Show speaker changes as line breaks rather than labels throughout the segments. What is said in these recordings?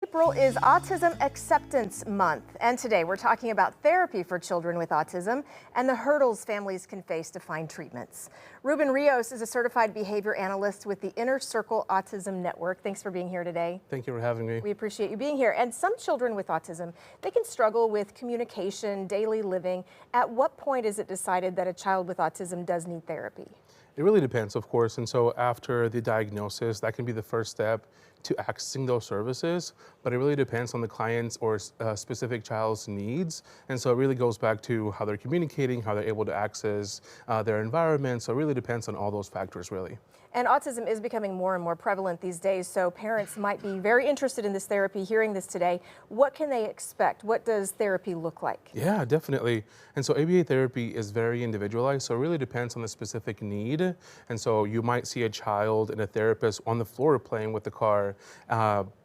April is Autism Acceptance Month, and today we're talking about therapy for children with autism and the hurdles families can face to find treatments. Ruben Rios is a certified behavior analyst with the Inner Circle Autism Network. Thanks for being here today.
Thank you for having me.
We appreciate you being here. And some children with autism, they can struggle with communication, daily living. At what point is it decided that a child with autism does need therapy?
It really depends, of course, and so after the diagnosis, that can be the first step to accessing those services, but it really depends on the client's or specific child's needs, and so it really goes back to how they're communicating, how they're able to access their environment, so it really depends on all those factors, really.
And autism is becoming more and more prevalent these days, so parents might be very interested in this therapy, hearing this today. What can they expect? What does therapy look like?
Yeah, definitely. And so ABA therapy is very individualized, so it really depends on the specific need. And so you might see a child and a therapist on the floor playing with the car,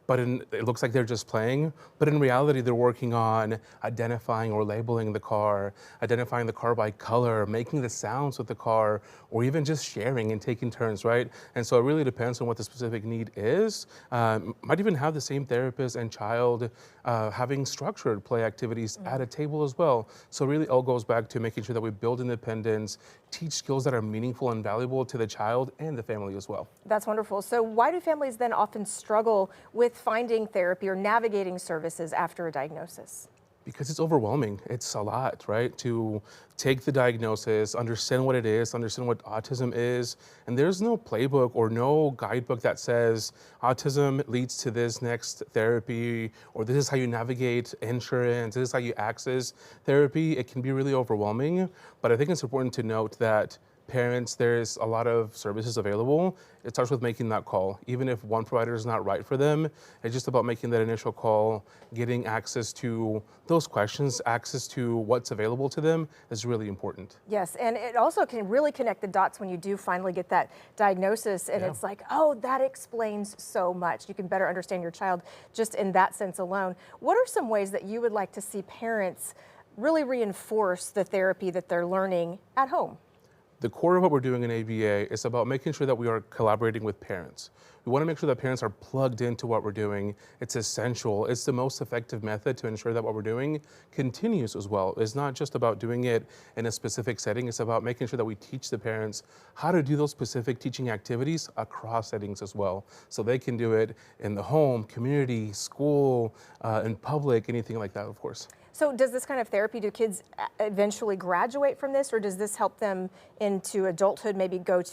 but it looks like they're just playing, but in reality, they're working on identifying or labeling the car, identifying the car by color, making the sounds with the car, or even just sharing and taking turns, right? And so it really depends on what the specific need is. Might even have the same therapist and child having structured play activities at a table as well. So really all goes back to making sure that we build independence, teach skills that are meaningful and valuable to the child and the family as well.
That's wonderful. So why do families then often struggle with finding therapy or navigating services after a diagnosis?
Because it's overwhelming. It's a lot, right? To take the diagnosis, understand what it is, understand what autism is, and there's no playbook or no guidebook that says autism leads to this next therapy, or this is how you navigate insurance, this is how you access therapy. It can be really overwhelming, but I think it's important to note that parents, there's a lot of services available. It starts with making that call. Even if one provider is not right for them, it's just about making that initial call, getting access to those questions, access to what's available to them is really important.
Yes, and it also can really connect the dots when you do finally get that diagnosis, and it's like, oh, that explains so much. You can better understand your child just in that sense alone. What are some ways that you would like to see parents really reinforce the therapy that they're learning at home?
The core of what we're doing in ABA is about making sure that we are collaborating with parents. We want to make sure that parents are plugged into what we're doing. It's essential. It's the most effective method to ensure that what we're doing continues as well. It's not just about doing it in a specific setting. It's about making sure that we teach the parents how to do those specific teaching activities across settings as well. So they can do it in the home, community, school, in public, anything like that, of course.
So does this kind of therapy, do kids eventually graduate from this, or does this help them into adulthood, maybe go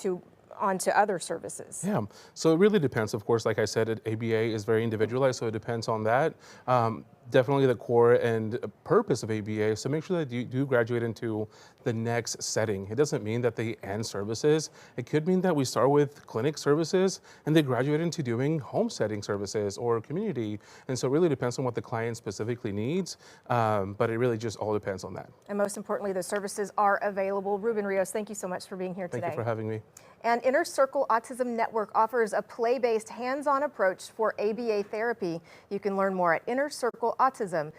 on to other services?
Yeah, so it really depends. Of course, like I said, ABA is very individualized, so it depends on that. Definitely the core and purpose of ABA is to make sure that you do graduate into the next setting. It doesn't mean that they end services. It could mean that we start with clinic services and they graduate into doing home setting services or community. And so it really depends on what the client specifically needs, but it really just all depends on that.
And most importantly, the services are available. Ruben Rios, thank you so much for being here today.
Thank you for having me.
And Inner Circle Autism Network offers a play-based, hands-on approach for ABA therapy. You can learn more at innercircleautism.com.